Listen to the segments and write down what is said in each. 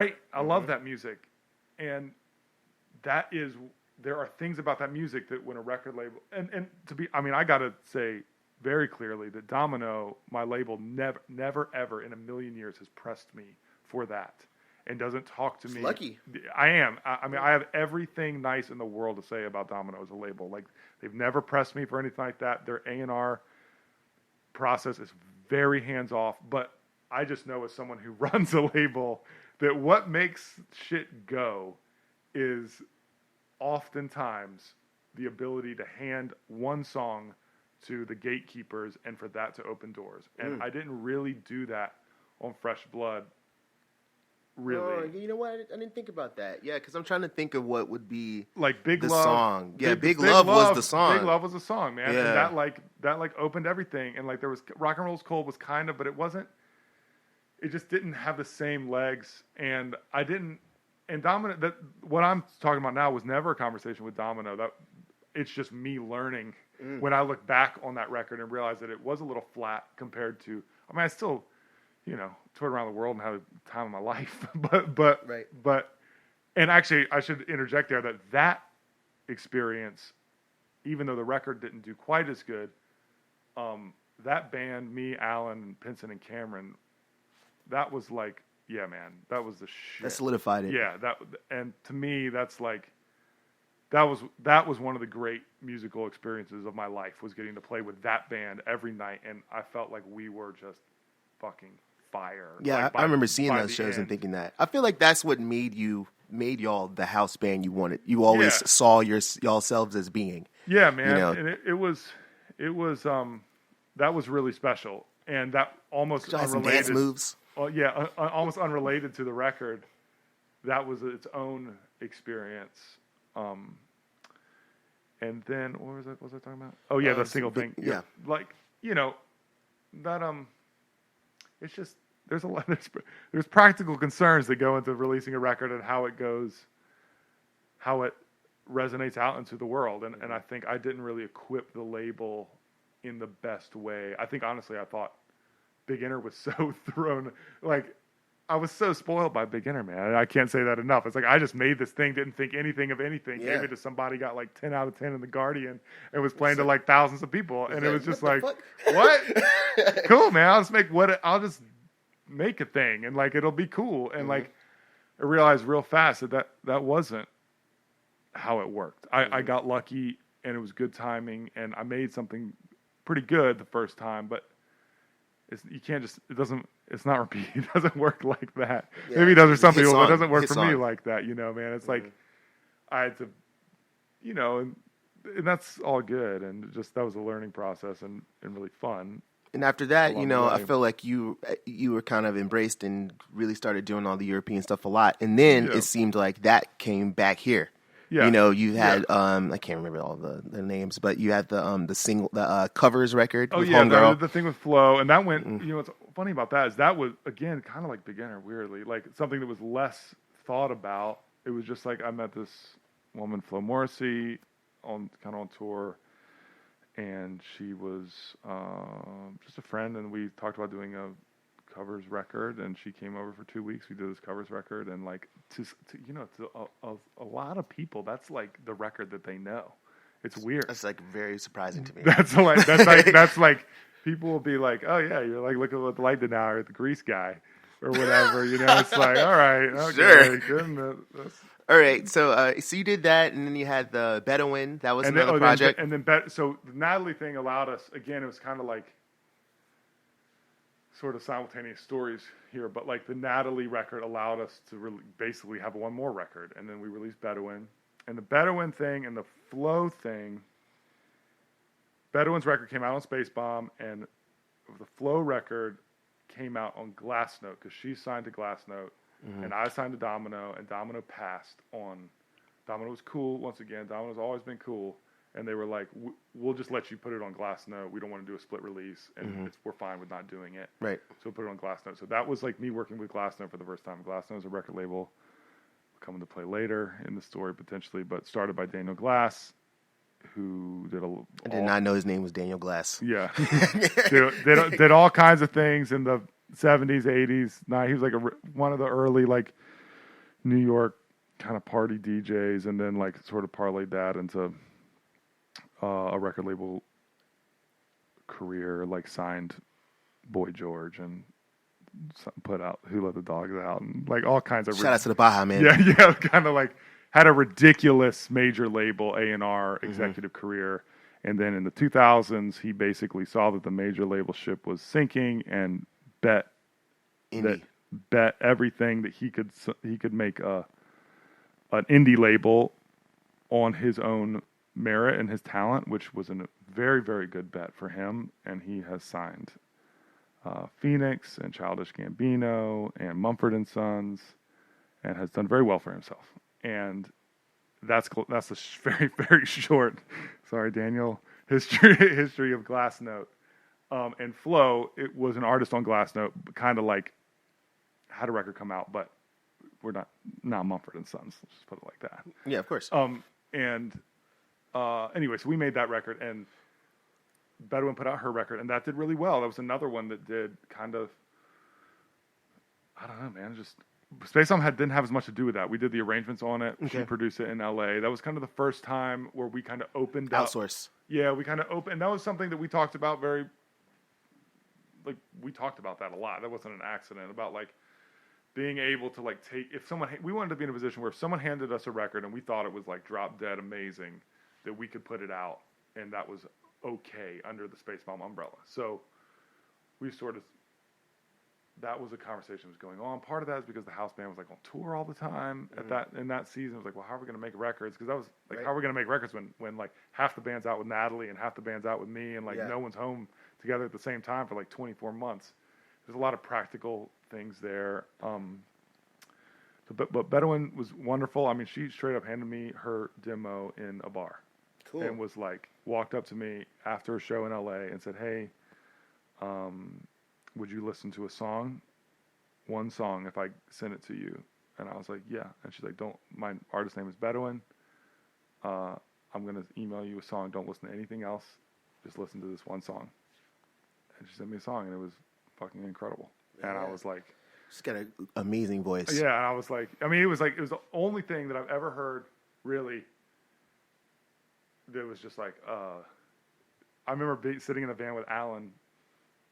Right. I love that music. And there are things about that music that when a record label, I got to say very clearly that Domino, my label, never, ever in a million years has pressed me for that and doesn't talk to me. Lucky. I am. I have everything nice in the world to say about Domino as a label. Like, they've never pressed me for anything like that. Their A&R process is very hands off, but I just know as someone who runs a label that what makes shit go is oftentimes the ability to hand one song to the gatekeepers and for that to open doors. And I didn't really do that on Fresh Blood. Really. Oh, you know what? I didn't think about that. Yeah, because I'm trying to think of what would be like Big the Love song. Yeah, Big Love was the song. Big Love was the song, man. Yeah. And that opened everything. And like there was Rock and Roll's Cold was kind of, but it wasn't. It just didn't have the same legs. And I didn't. And Domino, what I'm talking about now was never a conversation with Domino. It's just me learning when I look back on that record and realize that it was a little flat compared to. I mean, I still, toured around the world and had the time of my life. But, and actually, I should interject there that experience, even though the record didn't do quite as good, that band, me, Alan, Pinson, and Cameron, that was like. Yeah, man, that was the shit. That solidified it. Yeah, and to me, that's like, that was one of the great musical experiences of my life, was getting to play with that band every night, and I felt like we were just fucking fire. Yeah, like I remember seeing those shows and thinking that. I feel like that's what made y'all the house band you wanted. You always saw yourselves as being. Yeah, man, and it was that was really special, and that almost unrelated dance moves. Well, yeah, almost unrelated to the record, that was its own experience. And then what was I talking about? Oh yeah, the single thing. Yeah, like that. It's just there's a lot. There's practical concerns that go into releasing a record and how it resonates out into the world. And I think I didn't really equip the label in the best way. I think honestly, I thought Big Inner was so thrown, like, I was so spoiled by Big Inner, man. I can't say that enough. It's like, I just made this thing, didn't think anything of anything, gave it to somebody, got like 10 out of 10 in The Guardian, and was playing to like thousands of people. And it was just like, what? Cool, man. I'll just make a thing, and like, it'll be cool. And like, I realized real fast that wasn't how it worked. I got lucky, and it was good timing, and I made something pretty good the first time, but it's not repeat. It doesn't work like that. Yeah. Maybe it does for some people, but it doesn't work for me like that, man. It's like, I had to, and that's all good. And just, that was a learning process and really fun. And after that, I feel like you were kind of embraced and really started doing all the European stuff a lot. And then it seemed like that came back here. Yeah. You had I can't remember all the names, but you had the single, the covers record. Oh with yeah, Homegirl. The thing with Flo, and that went. What's funny about that is that was again kind of like Beginner, weirdly, like something that was less thought about. It was just like I met this woman, Flo Morrissey, on tour, and she was just a friend, and we talked about doing a covers record, and she came over for 2 weeks. We did this covers record, and like to a lot of people, that's like the record that they know. It's weird. That's like very surprising to me. That's like people will be like, oh yeah, you're like, look at what the light did now, or the Grease guy, or whatever. It's like, all right, okay, sure. Good. All right, so you did that, and then you had the Bedouin. That was another project. So the Natalie thing allowed us, again, it was kind of like sort of simultaneous stories here, but like the Natalie record allowed us to basically have one more record, and then we released Bedouin. And the Bedouin thing and the Flow thing, Bedouin's record came out on Spacebomb, and the Flow record came out on Glassnote, because she signed to Glassnote, and I signed to Domino, and Domino passed on. Domino was cool, once again. Domino's always been cool. And they were like, we'll just let you put it on Glassnote. We don't want to do a split release, and we're fine with not doing it. Right. So we'll put it on Glassnote. So that was like me working with Glassnote for the first time. Glassnote is a record label coming to play later in the story potentially, but started by Daniel Glass, who did I did not know his name was Daniel Glass. Yeah. did all kinds of things in the 70s, 80s. He was like one of the early like New York kind of party DJs, and then like sort of parlayed that into a record label career, like signed Boy George and put out Who Let the Dogs Out and like all kinds of shout out to the Baja Man. Yeah, kind of like had a ridiculous major label A&R executive career. And then in the 2000s, he basically saw that the major label ship was sinking and bet everything that he could make an indie label on his own merit and his talent, which was a very, very good bet for him. And he has signed Phoenix and Childish Gambino and Mumford & Sons and has done very well for himself. And that's a very, very short, sorry, Daniel, history of Glass Note. And Flo, it was an artist on Glass Note, kind of like had a record come out, but we're not Mumford & Sons. Let's just put it like that. Yeah, of course. Anyway, so we made that record, and Bedouin put out her record, and that did really well. That was another one that did kind of, I don't know, man, just Spacebomb didn't have as much to do with that. We did the arrangements on it. Okay. She produced it in LA. That was kind of the first time where we kind of opened up. Outsource. Yeah, we kind of opened. And that was something that we talked about we talked about that a lot. That wasn't an accident. About like being able to like we wanted to be in a position where if someone handed us a record and we thought it was like drop dead amazing, that we could put it out and that was okay under the Spacebomb umbrella. So we that was a conversation that was going on. Part of that is because the house band was like on tour all the time in that season. It was like, well, how are we going to make records? Because that was like, how are we going to make records when like half the band's out with Natalie and half the band's out with me and like no one's home together at the same time for like 24 months. There's a lot of practical things there. But Bedouin was wonderful. I mean, she straight up handed me her demo in a bar. Cool. And was like, walked up to me after a show in LA and said, hey, would you listen to one song if I send it to you? And I was like, yeah. And she's like, my artist name is Bedouin. I'm going to email you a song. Don't listen to anything else. Just listen to this one song. And she sent me a song and it was fucking incredible. Yeah. And I was like, she's got an amazing voice. Yeah. And I was like, I mean, it was the only thing that I've ever heard really that was just like, I remember sitting in a van with Alan.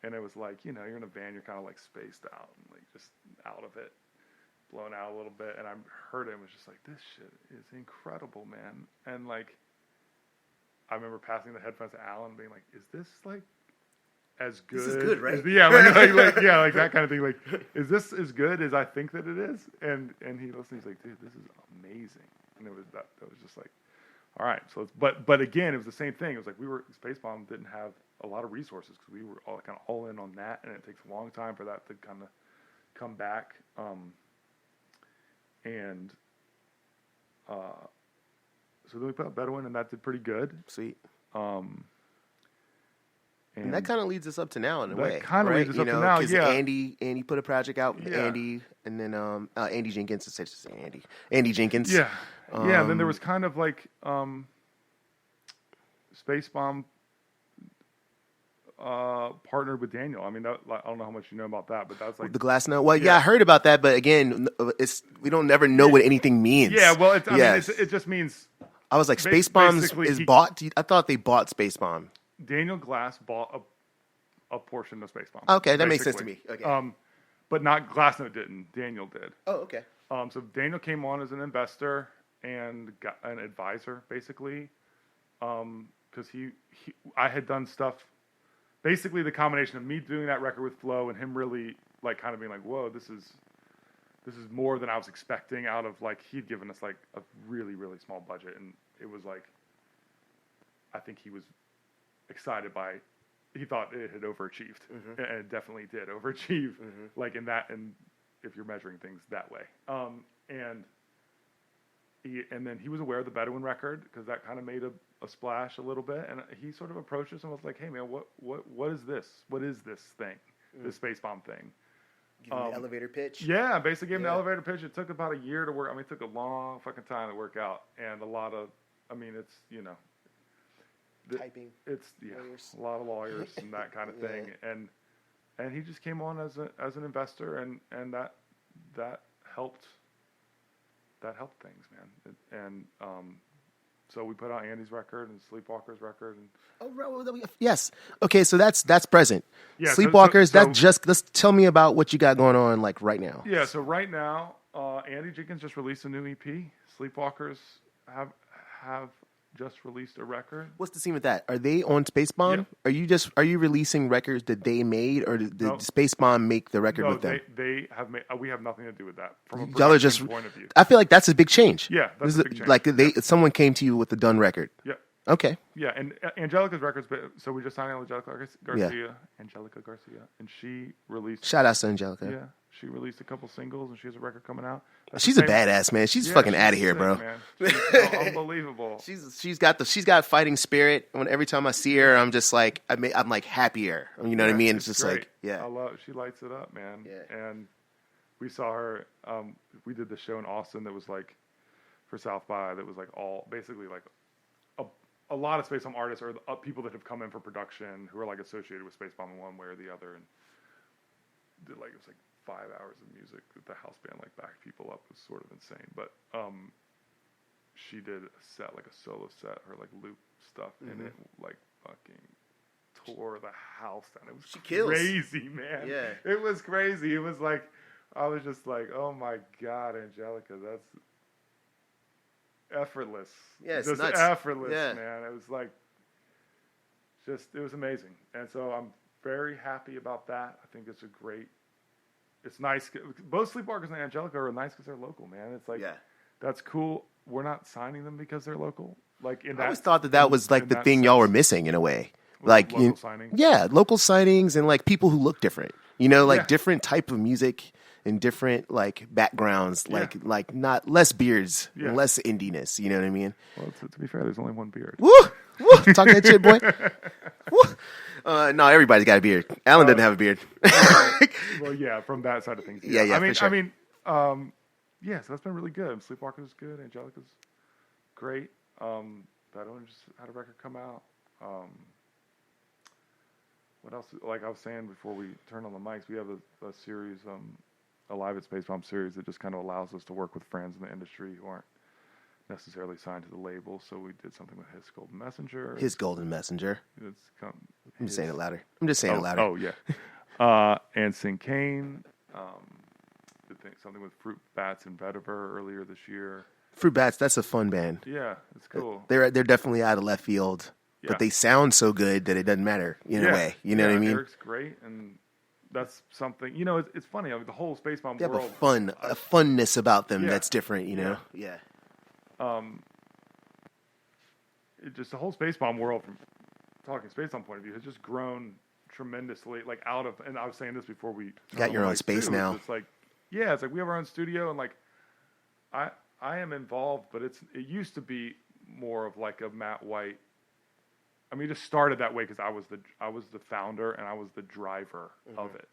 And it was like, you're in a van, you're kind of like spaced out, and like just out of it, blown out a little bit. And I heard it and was just like, this shit is incredible, man. And like, I remember passing the headphones to Alan and being like, is this like as good? This is good, right? Like that kind of thing. Like, is this as good as I think that it is? And he listened, he's like, dude, this is amazing. And it was that was just like, all right. So but again, it was the same thing. It was like Spacebomb didn't have a lot of resources because we were all in on that, and it takes a long time for that to kind of come back. So then we put out Bedouin, and that did pretty good. Sweet. And that kind of leads us up to now in a way. That kind of leads us up to now, yeah. Andy put a project out with Andy, and then Andy Jenkins. It's just Andy Jenkins. Yeah. Yeah, and then there was kind of like Spacebomb partnered with Daniel. I mean, I don't know how much you know about that, but that's like the Glass Note. Well, yeah, I heard about that, but again, we don't never know what anything means. Yeah, well, it just means. I was like, Spacebomb is bought. I thought they bought Spacebomb. Daniel Glass bought a portion of Spacebomb. Okay, that makes sense to me. Okay, but not Glass Note didn't. Daniel did. Oh, okay. So Daniel came on as an investor and got an advisor, basically, because I had done stuff. Basically, the combination of me doing that record with Flo and him really like kind of being like, whoa, this is more than I was expecting out of like he'd given us like a really, really small budget, and it was like I think he was excited by he thought it had overachieved, and it definitely did overachieve, like in that, and if you're measuring things that way, and then he was aware of the Bedouin record because that kind of made a splash a little bit, and he sort of approached us and was like, hey man, what is this? What is this thing? This Spacebomb thing? Give him the elevator pitch. Yeah, basically gave him the elevator pitch. It took about a year to work. I mean, it took a long fucking time to work out, and a lot of, I mean, it's typing. It's a lot of lawyers and that kind of thing, and he just came on as an investor, and that helped helped things, man. And so we put out Andy's record and Sleepwalker's record. And yes. Okay, so that's present. Yeah, Sleepwalkers. Let's tell me about what you got going on like right now. Yeah, so right now, Andy Jenkins just released a new EP. Sleepwalkers have just released a record. What's the scene with that? Are they on Spacebomb? Yeah. Are you releasing records that they made, or did Spacebomb make the record with them? They have made. We have nothing to do with that from a y'all are just point of view. I feel like that's a big change. Yeah, that's a big change. Like someone came to you with a done record. Yeah. Okay. Yeah, and Angelica's records. So we just signed Angelica Garcia. Yeah. Angelica Garcia, and she released. Shout out to Angelica. Yeah, she released a couple singles, and she has a record coming out. She's a badass, man. She's fucking out of here, bro. Man. She's unbelievable. She's got fighting spirit. When every time I see her, I'm just like I'm like happier. You know what I mean? It's just great. Like yeah. She lights it up, man. Yeah. And we saw her. We did the show in Austin that was like for South by. That was like all basically like a lot of Spacebomb artists or people that have come in for production who are like associated with Spacebomb in one way or the other, and did it was like 5 hours of music that the house band like backed people up. It was sort of insane, but she did a set, like a solo set, her like loop stuff, and it like fucking tore the house down. It was crazy, man. Yeah, it was crazy. It was like I was just like, oh my god, Angelica, that's effortless. Yeah, it's just nuts. Effortless, yeah. Man. It was like it was amazing, and so I'm very happy about that. I think it's nice. Both Sleepwalkers and Angelica are nice because they're local, man. It's like that's cool. We're not signing them because they're local. Like I always thought that was like the thing y'all were missing in a way. Like local signings. Yeah, local signings and like people who look different. Like different type of music and different like backgrounds. Like not less beards and less indiness. You know what I mean? Well, to be fair, there's only one beard. Woo! Talk that shit, boy. Woo! No, everybody's got a beard. Alan doesn't have a beard. Well, yeah, from that side of things. Yeah, I sure. So that's been really good. Sleepwalker's good. Angelica's great. Beto just had a record come out. What else? Like I was saying before we turned on the mics, we have a series, a Live at Spacebomb series that just kind of allows us to work with friends in the industry who aren't necessarily signed to the label. So we did something with His Golden Messenger. His Golden Messenger. I'm just saying it louder. Oh, yeah. And Sing Kane. Did something with Fruit Bats and Vetiver earlier this year. Fruit Bats, that's a fun band. Yeah, it's cool. They're definitely out of left field, but they sound so good that it doesn't matter in a way. You know what I mean? Eric's great, and that's something. It's funny. I mean, the whole Spacebomb they world. Have a funness about them that's different. You know? Yeah. The whole Spacebomb world, from talking Spacebomb point of view, has just grown tremendously. Like out of, and I was saying this before we got your own space now. It's like, it's like we have our own studio, and like I am involved, but it used to be more of like a Matt White. I mean, it just started that way because I was the founder and I was the driver of it.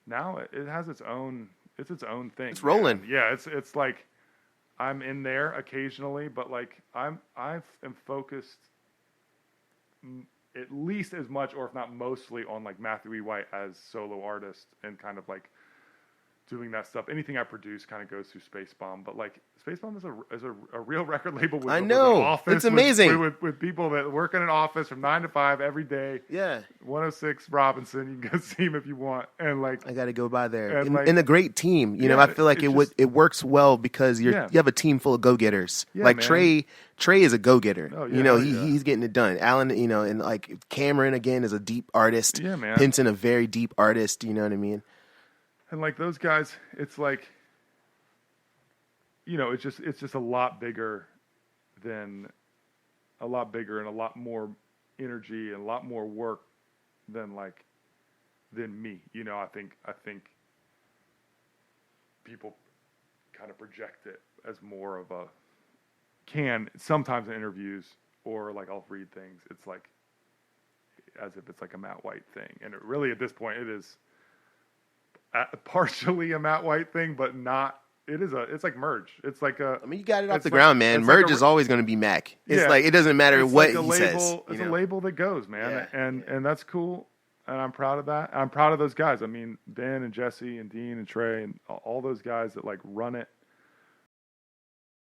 Now it has its own thing. It's rolling. Yeah, it's like I'm in there occasionally, but like I am focused at least as much, or if not mostly, on like Matthew E. White as solo artist and kind of like doing that stuff. Anything I produce kind of goes through Spacebomb, but like Spacebomb is a real record label with, I know. With an office. It's amazing. With people that work in an office from 9 to 5 every day. Yeah. 106 Robinson. You can go see him if you want. And like, I got to go by there. And a great team. You know, I feel like it works well because you have a team full of go-getters. Yeah, like man. Trey is a go-getter. Oh, yeah, you know, he's getting it done. Alan, you know, and like Cameron again is a deep artist. Yeah, man. Pinson, a very deep artist. You know what I mean? And like those guys, it's like, you know, it's just a lot bigger and a lot more energy and a lot more work than me. You know, I think people kind of project it as more of sometimes in interviews, or like I'll read things. It's like as if it's like a Matt White thing, and it really at this point it is partially a Matt White thing, but not. It's like Merge. It's like a. I mean, you got it off the ground, man. Merge is always going to be Mac. It's like it doesn't matter what he says. It's a label that goes, man, and that's cool, and I'm proud of that. I'm proud of those guys. I mean, Ben and Jesse and Dean and Trey and all those guys that like run it